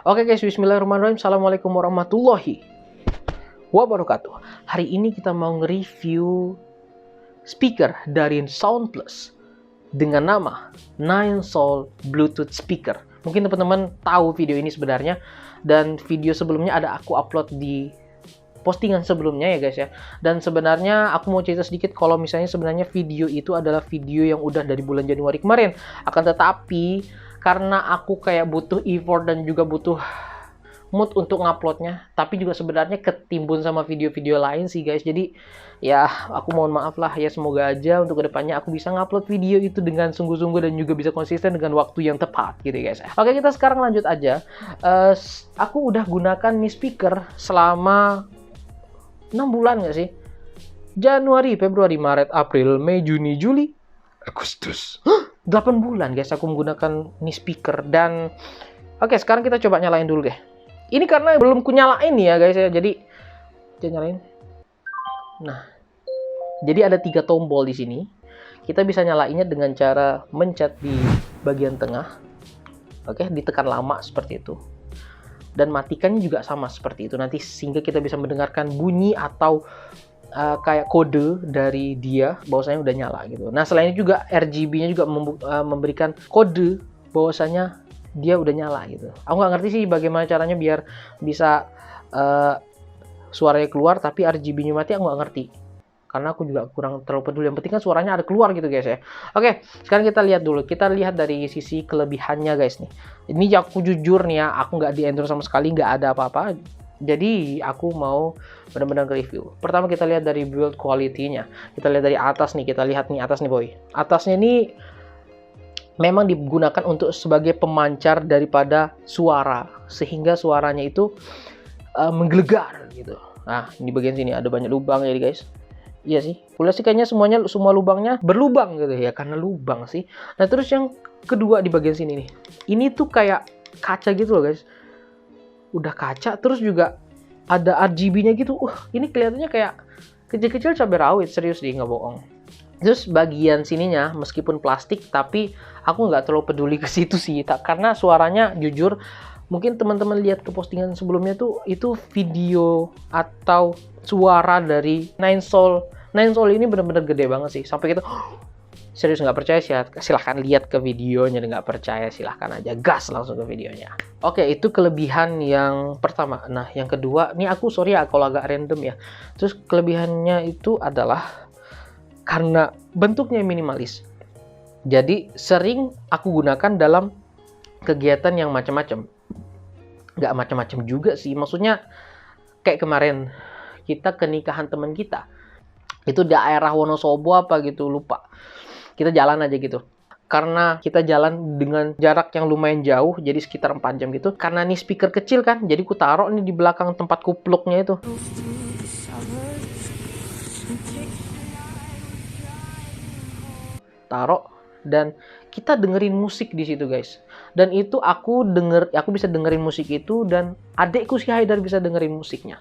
Oke guys, bismillahirrahmanirrahim. Assalamualaikum warahmatullahi wabarakatuh. Hari ini kita mau nge-review speaker dari Soundplus dengan nama 9Soul Bluetooth Speaker. Mungkin teman-teman tahu video ini sebenarnya, dan video sebelumnya ada aku upload di postingan sebelumnya ya guys ya. Dan sebenarnya aku mau cerita sedikit kalau misalnya sebenarnya video itu adalah video yang udah dari bulan Januari kemarin. Akan tetapi karena aku kayak butuh effort dan juga butuh mood untuk nguploadnya, tapi juga sebenarnya ketimbun sama video-video lain sih guys. Jadi ya aku mohon maaf lah ya, semoga aja untuk kedepannya aku bisa ngupload video itu dengan sungguh-sungguh dan juga bisa konsisten dengan waktu yang tepat gitu guys. Oke, kita sekarang lanjut aja. Aku udah gunakan nih speaker selama 6 bulan gak sih? Januari, Februari, Maret, April, Mei, Juni, Juli, Agustus. 8 bulan guys aku menggunakan nih speaker. Dan oke, sekarang kita coba nyalain dulu deh. Ini karena belum kunyalain ya guys ya, jadi jangan nyalain. Nah, jadi ada 3 tombol di sini. Kita bisa nyalainnya dengan cara mencet di bagian tengah. Oke, ditekan lama seperti itu. Dan matikannya juga sama seperti itu nanti, sehingga kita bisa mendengarkan bunyi atau kayak kode dari dia bahwasanya udah nyala gitu. Nah, selain itu juga RGB-nya juga memberikan kode bahwasanya dia udah nyala gitu. Aku nggak ngerti sih bagaimana caranya biar bisa suaranya keluar tapi RGB-nya mati, aku nggak ngerti. Karena aku juga kurang terlalu peduli. Yang penting kan suaranya ada keluar gitu guys ya. Oke, sekarang kita lihat dulu. Kita lihat dari sisi kelebihannya guys nih. Ini aku jujur nih ya, aku nggak di-endorse sama sekali, nggak ada apa-apa. Jadi aku mau benar-benar review. Pertama kita lihat dari build quality-nya. Kita lihat dari atas nih, kita lihat nih atas nih boy. Atasnya ini memang digunakan untuk sebagai pemancar daripada suara, sehingga suaranya itu menggelegar gitu. Nah, di bagian sini ada banyak lubang ya guys. Iya sih, pula sih kayaknya semua lubangnya berlubang gitu ya, karena lubang sih. Nah, terus yang kedua di bagian sini nih. Ini tuh kayak kaca gitu loh guys. Udah kaca, terus juga ada RGB-nya gitu. Ini kelihatannya kayak kecil-kecil cabai rawit, serius deh, nggak bohong. Terus bagian sininya meskipun plastik, tapi aku nggak terlalu peduli ke situ sih, karena suaranya jujur, mungkin teman-teman lihat ke postingan sebelumnya tuh, itu video atau suara dari 9Soul. 9Soul ini bener-bener gede banget sih, sampai kita serius nggak percaya sih, silahkan lihat ke videonya. Nggak percaya silahkan aja gas langsung ke videonya. Oke, itu kelebihan yang pertama. Nah, yang kedua, ini aku sorry ya kalau agak random ya. Terus kelebihannya itu adalah karena bentuknya minimalis. Jadi sering aku gunakan dalam kegiatan yang macam-macam. Nggak macam-macam juga sih, maksudnya kayak kemarin kita ke nikahan teman kita. Itu daerah Wonosobo apa gitu, lupa. Kita jalan aja gitu. Karena kita jalan dengan jarak yang lumayan jauh, jadi sekitar 4 jam gitu. Karena nih speaker kecil kan, jadi ku taruh nih di belakang tempat kupluknya itu. Taruh dan kita dengerin musik di situ guys. Dan itu aku bisa dengerin musik itu, dan adekku si Haidar bisa dengerin musiknya.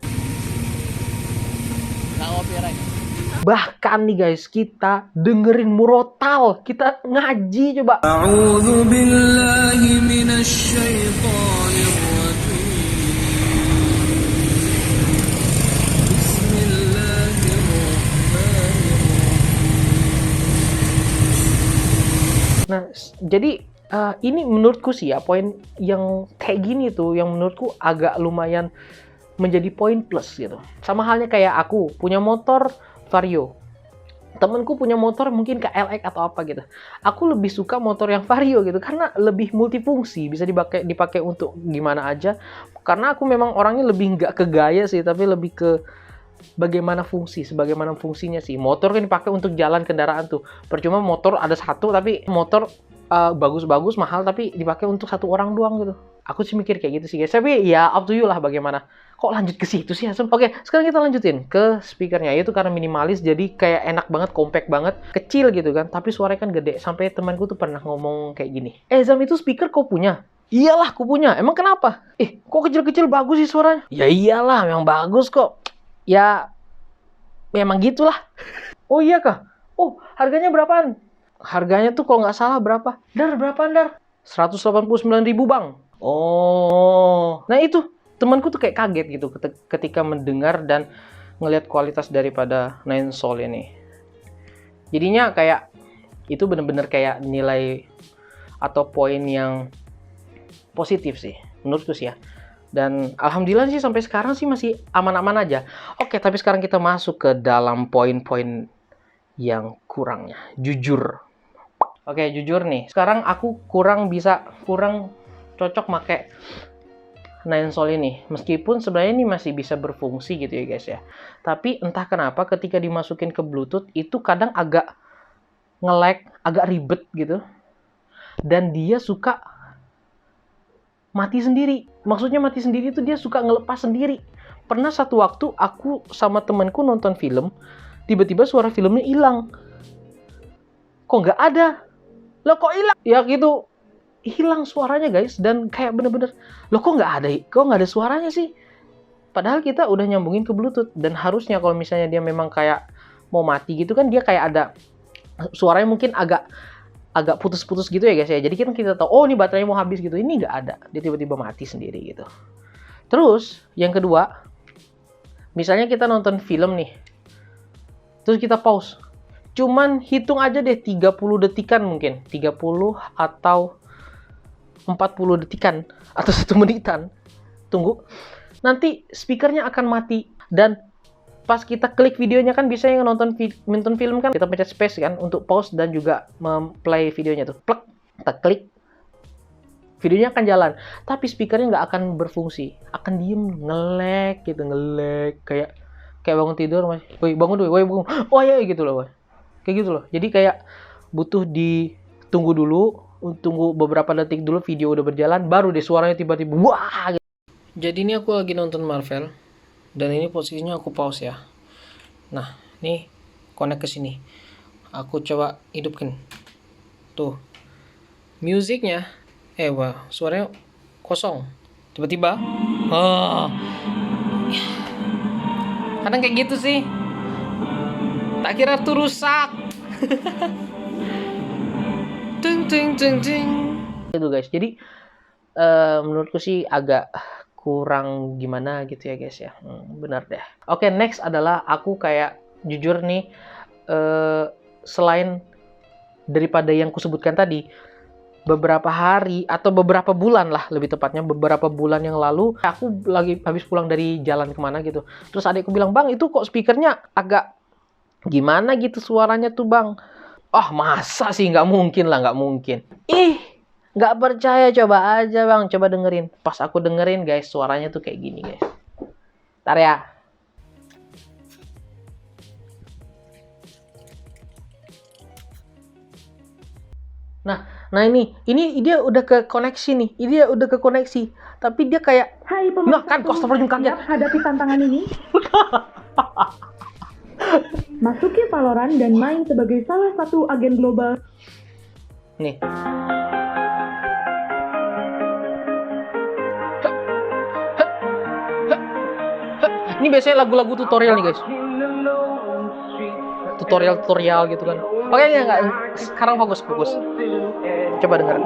Bahkan nih guys, kita dengerin murotal, kita ngaji coba. A'udzu billahi minasyaitonir rajim. Bismillahirrahmanirrahim. Nah, jadi ini menurutku sih ya, poin yang kayak gini tuh yang menurutku agak lumayan menjadi poin plus gitu. Sama halnya kayak aku punya motor Vario, temenku punya motor mungkin KLX atau apa gitu. Aku lebih suka motor yang Vario gitu karena lebih multifungsi, bisa dipakai untuk gimana aja. Karena aku memang orangnya lebih nggak ke gaya sih, tapi lebih ke bagaimana fungsinya sih. Motor kan dipakai untuk jalan kendaraan tuh. Percuma motor ada satu, tapi motor bagus-bagus mahal tapi dipakai untuk satu orang doang gitu. Aku sih mikir kayak gitu sih guys. Tapi ya up to you lah bagaimana. Kok lanjut ke situ sih Asum? Oke, sekarang kita lanjutin ke speakernya. Itu karena minimalis, jadi kayak enak banget, compact banget, kecil gitu kan. Tapi suaranya kan gede. Sampai temanku tuh pernah ngomong kayak gini. Zam, itu speaker kau punya? Iyalah, aku punya. Emang kenapa? Kok kecil-kecil bagus sih suaranya? Ya iyalah, memang bagus kok. Ya, memang gitulah. Oh iya kah? Oh, harganya berapaan? Harganya tuh kalau nggak salah berapa? Dar, berapaan Dar? 189.000 bang. Oh, Nah itu temanku tuh kayak kaget gitu ketika mendengar dan ngelihat kualitas daripada 9 Soul ini. Jadinya kayak itu bener-bener kayak nilai atau poin yang positif sih menurutku sih ya. Dan alhamdulillah sih sampai sekarang sih masih aman-aman aja. Oke, tapi sekarang kita masuk ke dalam poin-poin yang kurangnya. Jujur. Oke, jujur nih. Sekarang aku kurang cocok pakai 9 Soul ini. Meskipun sebenarnya ini masih bisa berfungsi gitu ya guys ya. Tapi entah kenapa ketika dimasukin ke Bluetooth itu kadang agak nge-lag, agak ribet gitu. Dan dia suka mati sendiri. Maksudnya mati sendiri itu dia suka ngelepas sendiri. Pernah satu waktu aku sama temanku nonton film, tiba-tiba suara filmnya hilang. Kok nggak ada? Loh kok hilang? Ya gitu, hilang suaranya guys. Dan kayak bener-bener, loh kok nggak ada suaranya sih? Padahal kita udah nyambungin ke Bluetooth. Dan harusnya kalau misalnya dia memang kayak mau mati gitu kan, dia kayak ada suaranya mungkin agak putus-putus gitu ya guys ya. Jadi kita tahu, oh ini baterainya mau habis gitu. Ini nggak ada, dia tiba-tiba mati sendiri gitu. Terus yang kedua, misalnya kita nonton film nih, terus kita pause, cuman hitung aja deh 30 detikan mungkin, 30 atau 40 detikan atau 1 menitan, tunggu, nanti speakernya akan mati. Dan pas kita klik videonya kan biasanya nonton film kan kita pencet space kan untuk pause dan juga play videonya tuh. Plek, kita klik, videonya akan jalan, tapi speakernya nggak akan berfungsi, akan diem, nge-lag gitu, kayak bangun tidur, woi bangun dulu, woi bangun, oh ya gitu loh, woy. Kayak gitu loh. Jadi kayak butuh ditunggu dulu, tunggu beberapa detik dulu video udah berjalan, baru deh suaranya tiba-tiba wah gitu. Jadi ini aku lagi nonton Marvel. Dan ini posisinya aku pause ya. Nah, nih connect ke sini. Aku coba hidupkan. Tuh. Musiknya wah, suaranya kosong. Tiba-tiba kadang kayak gitu sih. Tak kira tuh rusak. Ting. Itu guys. Jadi menurutku sih agak kurang gimana gitu ya guys ya. Benar deh. Oke, next adalah aku kayak jujur nih, selain daripada yang kusebutkan tadi, beberapa hari atau beberapa bulan lah, lebih tepatnya beberapa bulan yang lalu, aku lagi habis pulang dari jalan kemana gitu. Terus adikku bilang, bang itu kok speakernya agak gimana gitu suaranya tuh bang. Oh masa sih, nggak mungkin lah, nggak mungkin. Nggak percaya, coba aja bang, coba dengerin. Pas aku dengerin guys, suaranya tuh kayak gini guys. Ntar ya. Nah ini dia udah ke koneksi nih. Dia udah ke koneksi. Tapi dia kayak, hai nah kan customer kaget. Hadapi tantangan ini. Masuki Valorant dan main sebagai salah satu agen global. Nih. Ini biasanya lagu-lagu tutorial nih guys. Tutorial gitu kan. Oke, enggak. Sekarang fokus. Coba dengar.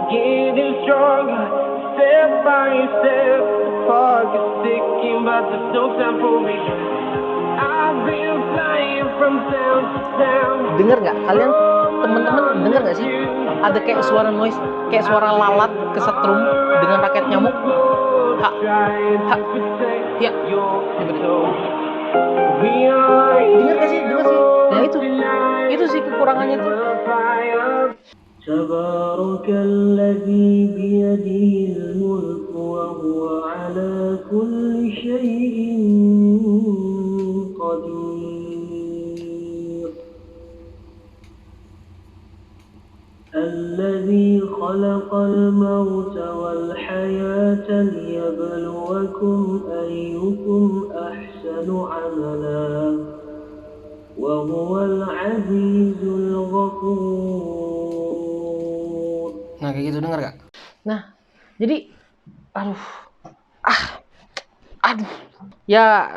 Dengar nggak? Kalian teman-teman dengar nggak sih? Ada kayak suara noise, kayak suara lalat kesetrum dengan raket nyamuk. Ya, dengar gak sih? Nah itu sih kekurangannya tuh. Tabarakalladzi biyadihil mulku wa huwa ala kulli syai'in qadir. Alladzi khalaqal mauta wal hayata liyabluwakum ayyukum ahsanu amala wa huwal azizul ghafur. Nah kayak gitu, dengar gak? Nah jadi aduh ya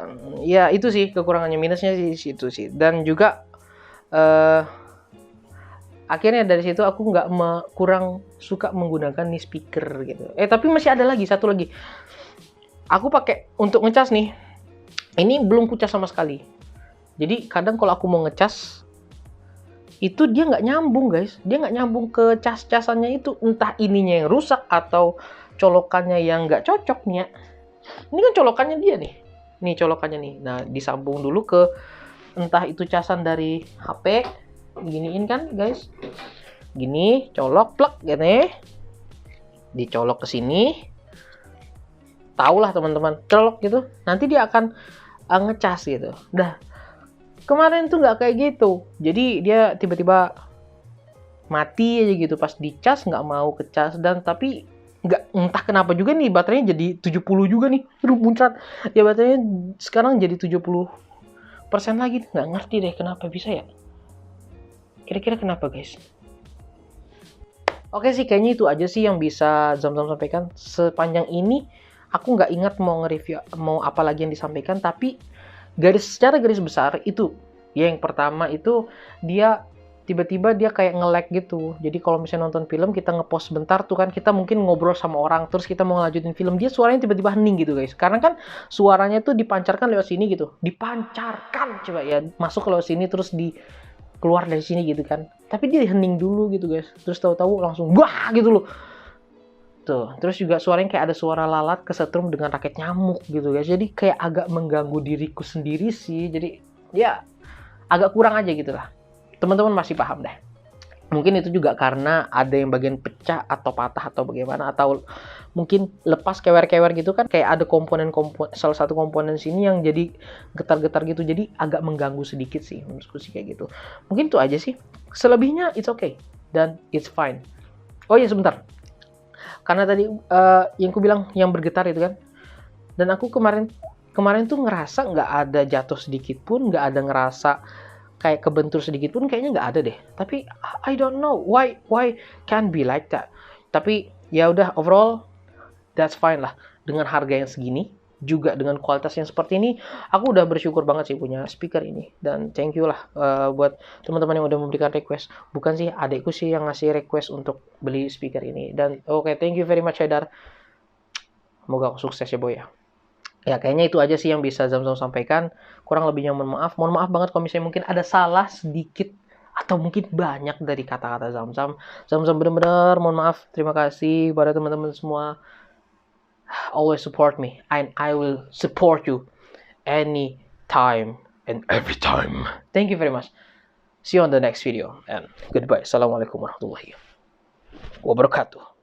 itu sih kekurangannya, minusnya sih situ sih. Dan juga akhirnya dari situ aku kurang suka menggunakan nih speaker gitu. Tapi masih ada lagi satu lagi. aku pakai untuk ngecas nih, ini belum kucas sama sekali. Jadi kadang kalau aku mau ngecas itu dia nggak nyambung guys, dia nggak nyambung ke cas-casannya itu, entah ininya yang rusak atau colokannya yang nggak cocok nih ya. Ini kan colokannya dia nih, colokannya nih. Nah disambung dulu ke entah itu casan dari HP, giniin kan guys, gini colok plek gini, dicolok ke sini, tahulah teman-teman, colok gitu, nanti dia akan ngecas gitu. Dah kemarin tuh nggak kayak gitu, jadi dia tiba-tiba mati aja gitu pas dicas, nggak mau kecas. Dan tapi nggak, entah kenapa juga nih baterainya jadi 70 juga nih, aduh muncrat ya, baterainya sekarang jadi 70% lagi. Nggak ngerti deh kenapa bisa ya, kira-kira kenapa guys. Oke sih, kayaknya itu aja sih yang bisa Zamzam sampaikan sepanjang ini. Aku nggak ingat mau nge-review mau apa lagi yang disampaikan, tapi secara garis besar itu ya, yang pertama itu dia tiba-tiba dia kayak nge-lag gitu. Jadi kalau misalnya nonton film, kita nge-pause sebentar tuh kan, kita mungkin ngobrol sama orang terus kita mau ngelanjutin film, dia suaranya tiba-tiba hening gitu guys, karena kan suaranya tuh dipancarkan lewat sini gitu, dipancarkan coba ya, masuk lewat sini terus keluar dari sini gitu kan, tapi dia hening dulu gitu guys, terus tahu-tahu langsung wah gitu loh. Tuh, terus juga suaranya kayak ada suara lalat kesetrum dengan raket nyamuk gitu guys. Jadi kayak agak mengganggu diriku sendiri sih. Jadi ya agak kurang aja gitu lah. Teman-teman masih paham deh. Mungkin itu juga karena ada yang bagian pecah atau patah atau bagaimana, atau mungkin lepas kewer-kewer gitu kan, kayak ada salah satu komponen sini yang jadi getar-getar gitu. Jadi agak mengganggu sedikit sih menurutku sih kayak gitu. Mungkin itu aja sih. Selebihnya it's okay dan it's fine. Oh iya sebentar. Karena tadi yang ku bilang yang bergetar itu kan, dan aku kemarin tuh ngerasa nggak ada jatuh sedikit pun, nggak ada ngerasa kayak kebentur sedikit pun, kayaknya nggak ada deh. Tapi I don't know why can't be like that. Tapi ya udah, overall that's fine lah. Dengan harga yang segini, juga dengan kualitas yang seperti ini, aku udah bersyukur banget sih punya speaker ini. Dan thank you lah buat teman-teman yang udah memberikan request. Bukan sih, adekku sih yang ngasih request untuk beli speaker ini. Dan oke, thank you very much Haidar. Semoga aku sukses ya boy ya. Ya kayaknya itu aja sih yang bisa Zamzam sampaikan. Kurang lebihnya mohon maaf banget kalau misalnya mungkin ada salah sedikit atau mungkin banyak dari kata-kata Zamzam. Zamzam bener-bener mohon maaf. Terima kasih kepada teman-teman semua. Always support me, and I will support you any time and every time. Thank you very much. See you on the next video, and goodbye. Assalamualaikum warahmatullahi wabarakatuh.